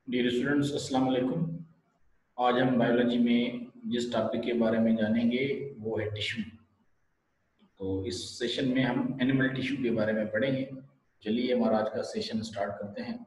Dear students, अस्सलाम वालेकुम। आज हम बायोलॉजी में जिस टॉपिक के बारे में जानेंगे वो है टिश्यू। तो इस सेशन में हम एनिमल टिश्यू के बारे में पढ़ेंगे। चलिए हमारा आज का सेशन स्टार्ट करते हैं।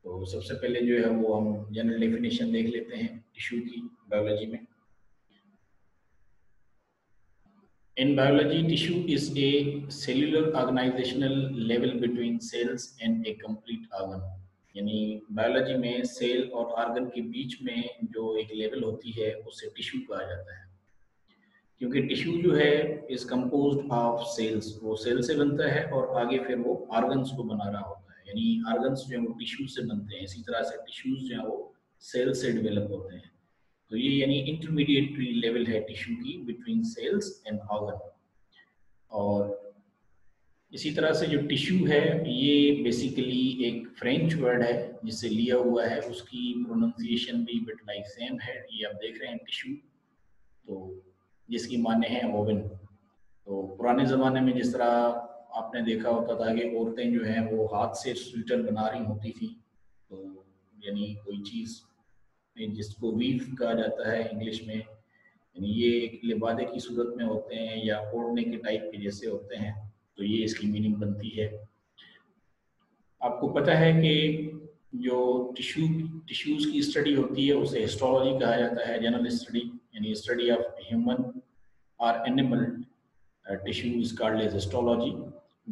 तो सबसे पहले जो है वो हम जनरल डेफिनेशन देख लेते हैं टिश्यू की बायोलॉजी में। In biology, tissue is a cellular organizational level between cells and a complete organ. यानी बायोलॉजी में सेल और ऑर्गन के बीच में जो एक लेवल होती है उसे टिश्यू कहा जाता है। क्योंकि टिश्यू जो है इज कंपोज्ड ऑफ सेल्स, वो सेल से बनता है और आगे फिर वो ऑर्गन्स को बना रहा होता है। यानी ऑर्गन्स जो है वो टिश्यू से बनते हैं, इसी तरह से टिश्यूज जो है वो सेल से डेवलप होते हैं। तो ये यानी इंटरमीडिएट लेवल है टिश्यू की बिटवीन सेल्स एंड ऑर्गन। और इसी तरह से जो टिश्यू है ये बेसिकली एक फ्रेंच वर्ड है जिससे लिया हुआ है, उसकी प्रोनाउंसिएशन भी बिट लाइक सेम है। ये आप देख रहे हैं टिश्यू, तो जिसकी माने हैं ओवन। तो पुराने ज़माने में जिस तरह आपने देखा होता था कि औरतें जो हैं वो हाथ से स्वेटर बना रही होती थी, तो यानी कोई चीज़ जिसको वीव कहा जाता है इंग्लिश में, यानी ये एक लिबादे की सूरत में होते हैं या ओढ़ने के टाइप के जैसे होते हैं, तो ये इसकी मीनिंग बनती है। आपको पता है कि जो टिश्यूज की स्टडी होती है उसे हिस्टोलॉजी कहा जाता है, जनरल स्टडी, यानी स्टडी ऑफ ह्यूमन और animal tissue is called as histology.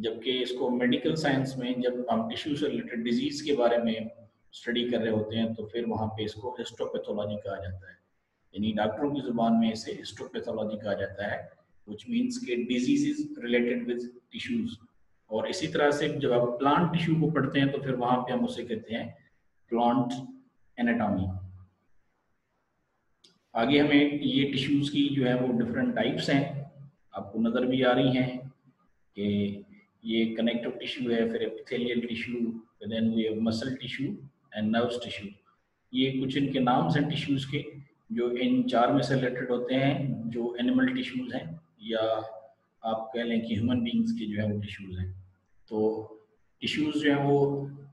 जबकि इसको मेडिकल साइंस में जब हम टिश्यू से रिलेटेड डिजीज के बारे में स्टडी कर रहे होते हैं तो फिर वहाँ पे इसको हिस्टोपैथोलॉजी कहा जाता है। यानी डॉक्टरों की जुबान में इसे हिस्टोपैथोलॉजी कहा जाता है, व्हिच मींस के डिजीजेस रिलेटेड विद टिश्यूज। और इसी तरह से जब आप प्लांट टिश्यू को पढ़ते हैं तो फिर वहां पे हम उसे कहते हैं प्लांट एनाटॉमी। आगे हमें ये टिश्यूज की जो है वो डिफरेंट टाइप्स हैं, आपको नज़र भी आ रही हैं कि ये कनेक्टिव टिश्यू है, फिर epithelial tissue, then we have muscle tissue and nerves tissue. ये कुछ इनके नाम्स हैं टिश्यूज के जो इन चार में से रिलेटेड होते हैं, जो एनिमल टिश्यूज हैं या आप कह लें कि ह्यूमन बींग्स के जो है वो टिश्यूज हैं। तो टिश्यूज जो हैं वो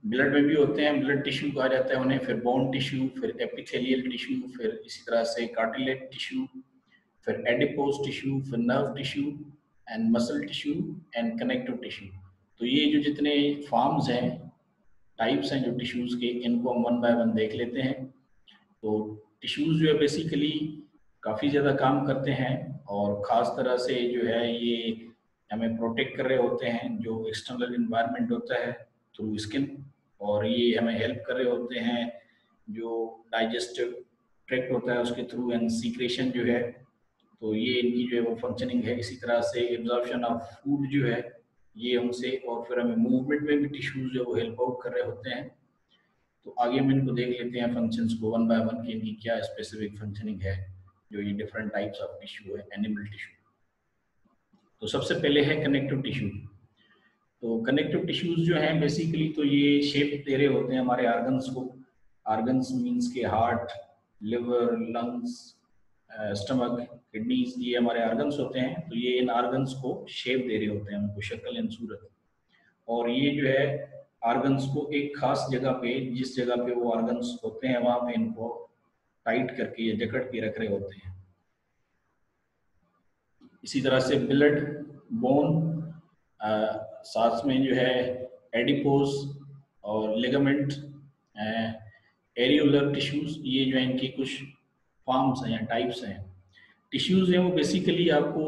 ब्लड में भी होते हैं, ब्लड टिश्यू कहा जाता है उन्हें, फिर बोन टिश्यू, फिर एपिथेलियल टिश्यू, फिर इसी तरह से कार्टिलेज टिश्यू, फिर एडिपोज टिश्यू, फिर nerve tissue and muscle tissue and connective tissue. तो ये जो जितने फॉर्म्स हैं, टाइप्स हैं जो टिश्यूज के, इनको हम वन बाय वन देख लेते हैं। तो टिश्यूज जो है बेसिकली काफ़ी ज़्यादा काम करते हैं और ख़ास तरह से जो है ये हमें प्रोटेक्ट कर रहे होते हैं जो एक्सटर्नल इन्वायरमेंट होता है थ्रू स्किन, और ये हमें हेल्प कर रहे होते हैं जो डाइजेस्टिव ट्रैक्ट होता है उसके थ्रू, एंड सीक्रेशन जो है, तो ये इनकी जो है वो फंक्शनिंग है। इसी तरह से एब्जॉर्प्शन ऑफ फूड जो है ये हमसे, और फिर हमें मूवमेंट में भी टिश्यूज जो है वो हेल्प आउट कर रहे होते हैं। तो आगे हम इनको देख लेते हैं फंक्शंस को वन बाय वन, की इनकी क्या स्पेसिफिक फंक्शनिंग है जो ये डिफरेंट टाइप्स ऑफ टिश्यू है एनिमल टिश्यू। तो सबसे पहले है कनेक्टिव टिश्यू। तो कनेक्टिव टिश्यूज जो हैं बेसिकली तो ये शेप दे रहे होते हैं हमारे ऑर्गन्स को। ऑर्गन्स मींस के heart, liver, lungs, stomach, kidneys, ये हमारे ऑर्गन्स होते हैं। तो ये इन ऑर्गन्स को शेप दे रहे होते हैं, उनको शक्ल एंड सूरत। और ये जो है ऑर्गन्स को एक खास जगह पे, जिस जगह पे वो ऑर्गन्स होते हैं वहां पे इनको टाइट करके या जकड़ के रख रहे होते हैं। इसी तरह से ब्लड, बोन, साथ में जो है एडिपोज और लिगामेंट, एरियोलर टिश्यूज, ये जो है इनकी कुछ फॉर्म्स हैं या टाइप्स हैं। टिश्यूज हैं वो बेसिकली आपको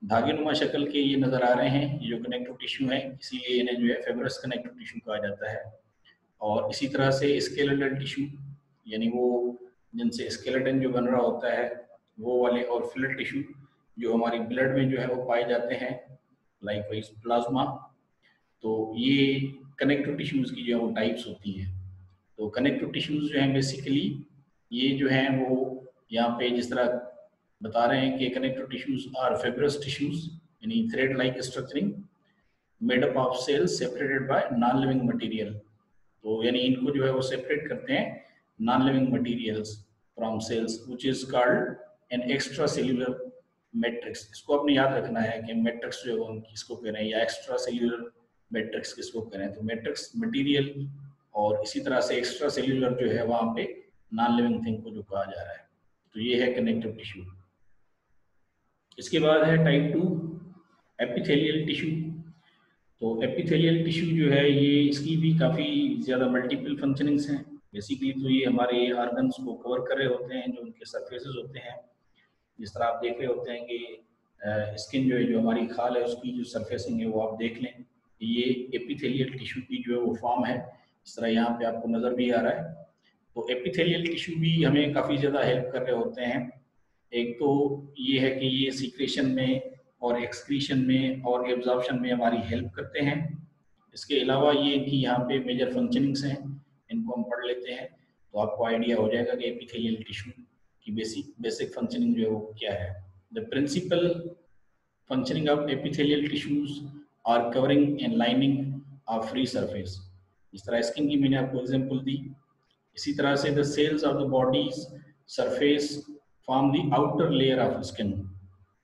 धागे नुमा शक्ल के ये नज़र आ रहे हैं, ये जो कनेक्टिव टिश्यू हैं, इसीलिए इन्हें जो है फेब्रस कनेक्टिव टिश्यू कहा जाता है। और इसी तरह से स्केलेटल टिश्यू, यानी वो जिनसे स्केलेटन जो बन रहा होता है वो वाले, और फ्लूइड टिश्यू जो हमारी ब्लड में जो है वो पाए जाते हैं, लाइक वाइज प्लाज्मा। तो ये कनेक्टिव टिश्यूज की जो है वो टाइप्स होती हैं। तो कनेक्टिव टिश्यूज जो हैं बेसिकली ये जो हैं वो यहाँ पे जिस तरह बता रहे हैं कि connective tissues are fibrous tissues, यानी thread like structuring made up of cells separated by non living material. तो यानी इनको जो है वो सेपरेट करते हैं non living materials from cells, which is called an extra cellular matrix. इसको आपने याद रखना है कि मैट्रिक्स जो है किसको कह रहे हैं या एक्स्ट्रा सेल्यूलर मैट्रिक्स किसको कह रहे हैं। तो मैट्रिक्स मटेरियल और इसी तरह से एक्स्ट्रा सेल्यूलर जो है वहाँ पे नॉन लिविंग थिंग को जो कहा जा रहा है। तो ये है कनेक्टिव टिश्यू। इसके बाद है टाइप 2 एपिथेलियल टिश्यू। तो एपिथेलियल टिश्यू जो है ये इसकी भी काफ़ी ज़्यादा मल्टीपल फंक्शनिंग्स हैं। बेसिकली तो ये हमारे ऑर्गन्स को कवर कर रहे होते हैं, जो उनके सरफेसेस होते हैं। जिस तरह आप देख रहे होते हैं कि स्किन जो है, जो हमारी खाल है, उसकी जो सरफेसिंग है वो आप देख लें, ये एपिथेलियल टिश्यू की जो है वो फॉर्म है। इस तरह यहाँ पे आपको नज़र भी आ रहा है। तो एपिथेलियल टिश्यू भी हमें काफ़ी ज़्यादा हेल्प कर रहे होते हैं। एक तो ये है कि ये सीक्रेशन में और एक्सक्रीशन में और एब्जॉर्प्शन में हमारी हेल्प करते हैं। इसके अलावा ये कि यहाँ पे मेजर फंक्शनिंग्स हैं, इनको हम पढ़ लेते हैं तो आपको आइडिया हो जाएगा कि एपिथेलियल टिश्यू की बेसिक फंक्शनिंग जो है वो क्या है। The principal functioning of epithelial tissues are covering and lining of free surface. इस तरह स्किन की मैंने आपको एग्जांपल दी। इसी तरह से the cells of the body's surface form the outer layer of skin,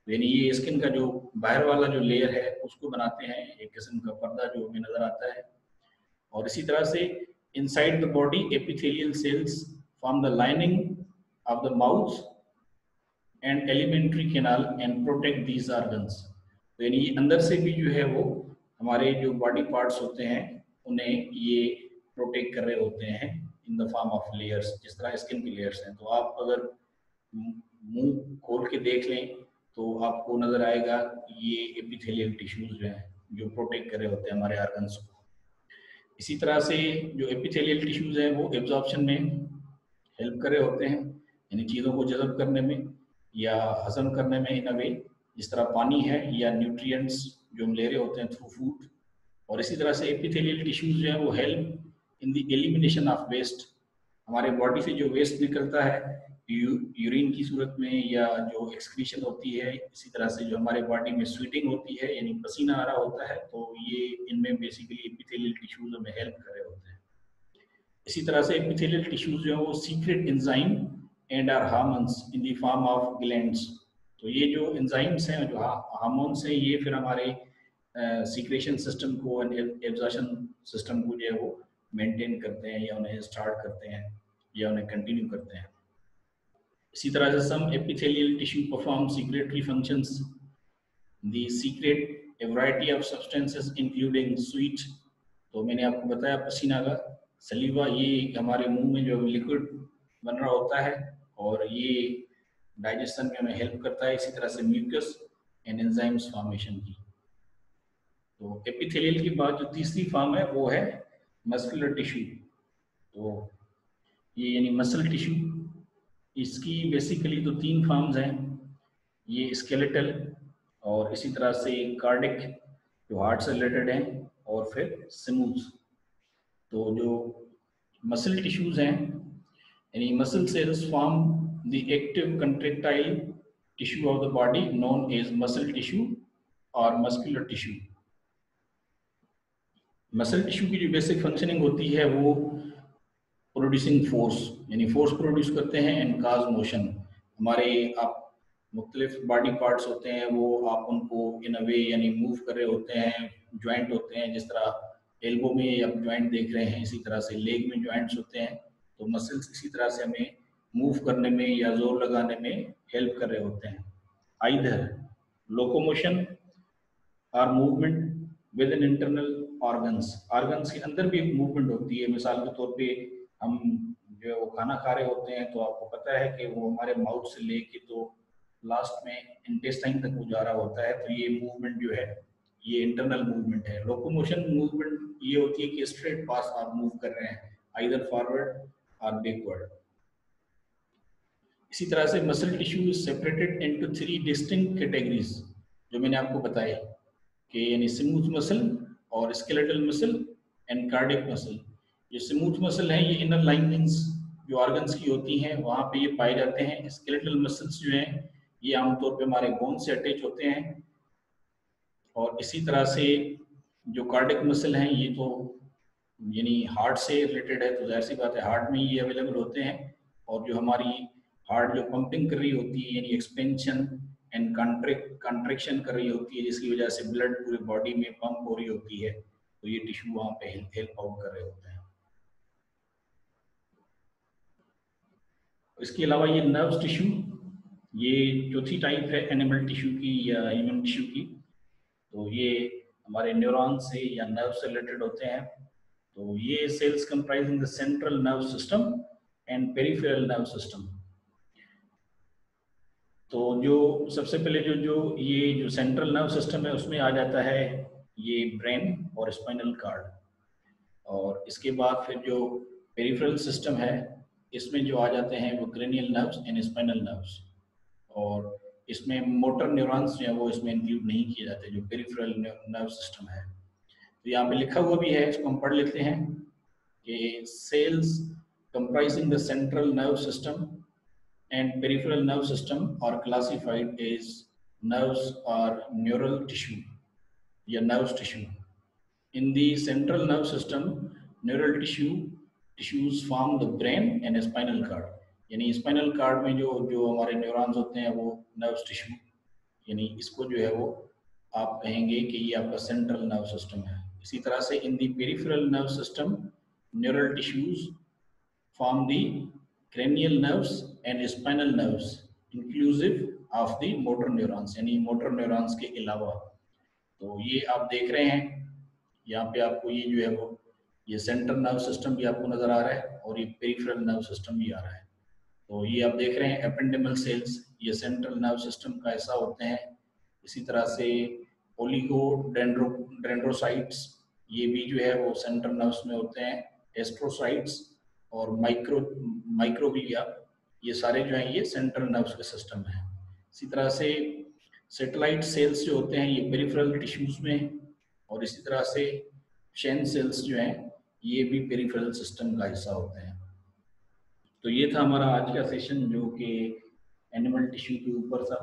यानी ये स्किन का जो बाहर वाला जो लेयर है उसको बनाते हैं, एक किस्म का पर्दा जो हमें नजर आता है। और इसी तरह से inside the body epithelial cells form the lining of the mouth and alimentary canal and protect these organs. तो यानी अंदर से भी जो है वो हमारे जो बॉडी पार्ट्स होते हैं उन्हें ये प्रोटेक्ट कर रहे होते हैं इन द फॉर्म ऑफ लेयर्स, जिस तरह स्किन की लेयर्स हैं। तो आप अगर मुंह खोल के देख लें तो आपको नजर आएगा ये एपिथेलियल टिश्यूज जो हैं जो प्रोटेक्ट कर रहे होते हैं हमारे ऑर्गन्स को। इसी तरह से जो एपिथेलियल टिश्यूज हैं वो एब्जॉर्प्शन में हेल्प कर रहे होते हैं, यानी चीज़ों को जज़ब करने में या हजम करने में इन अ वे, जिस तरह पानी है या न्यूट्रिएंट्स जो हम ले रहे होते हैं थ्रू फूड। और इसी तरह से एपिथेलियल टिश्यूज जो है वो help in the elimination of waste. हमारे बॉडी से जो वेस्ट निकलता है यूरिन की सूरत में या जो एक्सक्रीशन होती है, इसी तरह से जो हमारे बॉडी में स्वेटिंग होती है यानी पसीना आ रहा होता है, तो ये इनमें बेसिकली एपिथेलियल टिश्यूज हमें हेल्प कर रहे होते हैं। इसी तरह से एपिथेलियल टिश्यूज जो है वो secrete enzyme and are hormones in the form of glands. तो ये जो एंजाइम्स हैं, जो हार्मोन्स हैं, ये फिर हमारे सीक्रेशन सिस्टम को एंड एब्जॉर्प्शन सिस्टम को जो है वो मेंटेन करते हैं या उन्हें स्टार्ट करते हैं या उन्हें कंटिन्यू करते हैं। इसी तरह से some epithelial tissue perform secretory functions, the secrete a variety of substances including sweat. तो मैंने आपको बताया पसीना का सलीवा, ये हमारे मुंह में जो लिक्विड बन रहा होता है और ये डाइजेशन में हमें हेल्प करता है। इसी तरह से म्यूकस एंड एंजाइम्स फॉर्मेशन की। तो एपिथेलियल के बाद जो तीसरी फॉर्म है वो है मस्कुलर टिश्यू। तो ये यानी मसल टिश्यू, इसकी बेसिकली तो 3 फॉर्म्स हैं, ये स्केलेटल और इसी तरह से कार्डिक जो हार्ट से रिलेटेड हैं और फिर स्मूथ। तो जो मसल टिश्यूज हैं यानी muscle cells form the active contractile tissue of the body known as muscle tissue और मस्कुलर टिश्यू। मसल टिश्यू की जो बेसिक फंक्शनिंग होती है वो प्रोड्यूसिंग फोर्स, यानी फोर्स प्रोड्यूस करते हैं एंड काज मोशन। हमारे आप मुख्तलिफ बॉडी पार्ट्स होते हैं वो आप उनको इन अ वे यानी मूव कर रहे होते हैं। ज्वाइंट होते हैं, जिस तरह एल्बो में आप ज्वाइंट देख रहे हैं, इसी तरह से लेग में ज्वाइंट्स होते हैं। तो मसल्स इसी तरह से हमें मूव करने में या जोर लगाने में हेल्प कर रहे होते हैं। आइदर लोकोमोशन और movement with in internal organs के अंदर भी एक मूवमेंट होती है। मिसाल के तौर पे हम जो है वो खाना खा रहे होते हैं तो आपको पता है कि वो हमारे माउथ से लेके तो लास्ट में इंटेस्टाइन तक वो जा रहा होता है। तो ये मूवमेंट जो है ये इंटरनल मूवमेंट है। लोकोमोशन मूवमेंट ये होती है कि स्ट्रेट पास आप मूव कर रहे हैं, आइदर फॉरवर्ड और बैकवर्ड। इसी तरह से muscle tissue is separated into 3 distinct categories, जो मैंने आपको बताया कि यानी स्मूथ मसल और skeletal muscle and cardiac muscle. ये स्मूथ मसल है ये इनर लाइनिंग्स जो ऑर्गन्स की होती हैं वहाँ पे ये पाए जाते हैं। स्केलेटल मसल्स जो हैं ये आमतौर पे हमारे बोन से अटैच होते हैं। और इसी तरह से जो कार्डिक मसल हैं ये तो यानी हार्ट से रिलेटेड है, तो जाहिर सी बात है हार्ट में ये अवेलेबल होते हैं। और जो हमारी हार्ट जो पंपिंग कर रही होती है यानी एक्सपेंशन एंड कंट्रैक्शन कर रही होती है, जिसकी वजह से ब्लड पूरे बॉडी में पंप हो रही होती है, तो ये टिश्यू वहाँ पे हेल्प आउट कर रहे होते हैं। इसके अलावा ये नर्व्स टिश्यू, ये चौथी टाइप है एनिमल टिश्यू की या ह्यूमन टिश्यू की। तो ये हमारे न्यूरॉन से या नर्व से रिलेटेड होते हैं। तो ये cells comprising the central nerve system and peripheral nerve system. तो जो सबसे पहले ये जो सेंट्रल नर्व सिस्टम है उसमें आ जाता है ये ब्रेन और स्पाइनल कार्ड, और इसके बाद फिर जो पेरिफेरल सिस्टम है इसमें जो आ जाते हैं वो cranial nerves and spinal nerves, और इसमें मोटर न्यूरॉन्स जो है वो इसमें इंक्लूड नहीं किए जाते जो पेरिफेरल नर्व सिस्टम है। तो यहाँ पे लिखा हुआ भी है, इसको हम पढ़ लेते हैं कि sales comprising the central nerve system and peripheral nerve system are classified as nerves or neural tissue या nerve tissue. In the central nerve system, neural tissues form the brain and spinal cord. यानी spinal cord में जो जो हमारे neurons होते हैं वो nerve tissue, यानी इसको जो है वो आप कहेंगे कि ये आपका सेंट्रल नर्व सिस्टम है। इसी तरह से in the peripheral nerve system neural tissues form the cranial nerves and spinal nerves inclusive of the motor neurons, यानी मोटर न्यूरॉन्स के अलावा। तो ये आप देख रहे हैं यहाँ पे आपको ये जो है वो ये सेंट्रल नर्व सिस्टम भी आपको नजर आ रहा है और ये पेरिफेरल नर्व सिस्टम भी आ रहा है। तो ये आप देख रहे हैं एपेंडिमल सेल्स, ये सेंट्रल नर्व सिस्टम का हिस्सा होते हैं। इसी तरह से ओलिगोडेंड्रोसाइट्स, ये भी जो है वो सेंट्रल नर्व्स में होते हैं। एस्ट्रोसाइट्स और माइक्रोग्लिया, ये सारे जो हैं ये सेंट्रल नर्व्स के सिस्टम है। इसी तरह से सेटेलाइट सेल्स जो होते हैं ये पेरिफेरल टिश्यूज में, और इसी तरह से शेन सेल्स जो हैं ये भी पेरिफेरल सिस्टम का हिस्सा होते हैं। तो ये था हमारा आज का सेशन जो कि एनिमल टिश्यू के ऊपर था।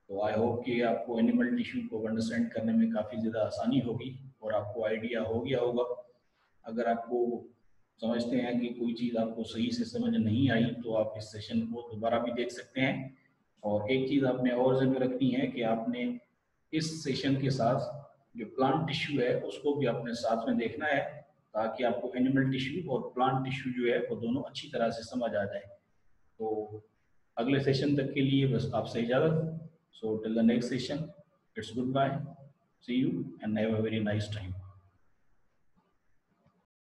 तो आई होप कि आपको एनिमल टिश्यू को अंडरस्टैंड करने में काफ़ी ज़्यादा आसानी होगी और आपको आइडिया हो गया होगा। अगर आपको समझते हैं कि कोई चीज़ आपको सही से समझ नहीं आई तो आप इस सेशन को दोबारा भी देख सकते हैं। और एक चीज़ आपने और ज़रूर रखनी है कि आपने इस सेशन के साथ जो प्लांट टिश्यू है उसको भी अपने साथ में देखना है, ताकि आपको एनिमल टिश्यू और प्लांट टिश्यू जो है वो दोनों अच्छी तरह से समझ आ जाए। तो अगले सेशन तक के लिए बस आपसे इजाज़त। So till the next session, it's good bye, see you and have a very nice time.